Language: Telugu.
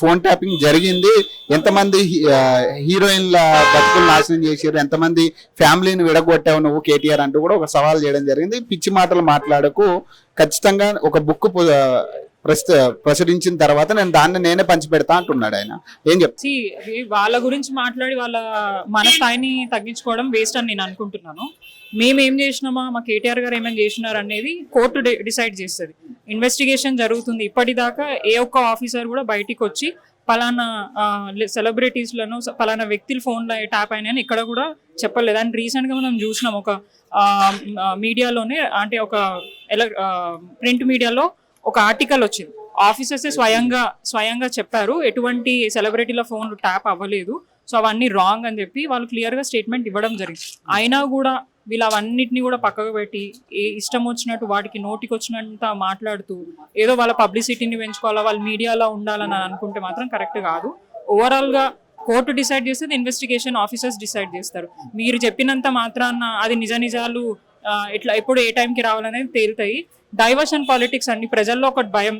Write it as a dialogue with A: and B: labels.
A: ఫోన్ ట్యాపింగ్ జరిగింది, ఎంతమంది హీరోయిన్ల బతుకులు నాశనం చేశారు, ఎంతమంది ఫ్యామిలీని విడగొట్టావు నువ్వు కేటీఆర్ అంటూ కూడా ఒక సవాల్ చేయడం జరిగింది. పిచ్చి మాటలు మాట్లాడకు, ఖచ్చితంగా ఒక బుక్ ప్రచురించిన తర్వాత నేనే పంచి పెడతా అంటున్నాడు ఆయన. ఏం చెప్తా
B: వాళ్ళ గురించి మాట్లాడి మన స్థాయిని తగ్గించుకోవడం వేస్ట్ అని నేను అనుకుంటున్నాను. మేమేం చేసినామా, మా కేటీఆర్ గారు ఏమేమి చేసినారు అనేది కోర్టు డిసైడ్ చేస్తుంది. ఇన్వెస్టిగేషన్ జరుగుతుంది. ఇప్పటిదాకా ఏ ఒక్క ఆఫీసర్ కూడా బయటికి వచ్చి పలానా సెలబ్రిటీస్లను పలానా వ్యక్తుల ఫోన్లో ట్యాప్ అయినాయని ఇక్కడ కూడా చెప్పలేదు. అండ్ రీసెంట్గా మనం చూసినాం ఒక మీడియాలోనే, అంటే ఒక ప్రింట్ మీడియాలో ఒక ఆర్టికల్ వచ్చింది. ఆఫీసర్సే స్వయంగా చెప్పారు ఎటువంటి సెలబ్రిటీల ఫోన్ ట్యాప్ అవ్వలేదు, సో అవన్నీ రాంగ్ అని చెప్పి వాళ్ళు క్లియర్గా స్టేట్మెంట్ ఇవ్వడం జరిగింది. అయినా కూడా వీళ్ళు అవన్నిటిని కూడా పక్కకు పెట్టి ఇష్టం వచ్చినట్టు వాటికి నోటికి వచ్చినంత మాట్లాడుతూ ఏదో వాళ్ళ పబ్లిసిటీని పెంచుకోవాలా, వాళ్ళ మీడియాలో ఉండాలని అనుకుంటే మాత్రం కరెక్ట్ కాదు. ఓవరాల్గా కోర్టు డిసైడ్ చేస్తే ఇన్వెస్టిగేషన్ ఆఫీసర్స్ డిసైడ్ చేస్తారు. మీరు చెప్పినంత మాత్రాన అది నిజాలు ఎట్లా ఎప్పుడు ఏ టైంకి రావాలనేది తేలుతాయి. డైవర్షన్ పాలిటిక్స్ అండి, ప్రజల్లో ఒక భయం.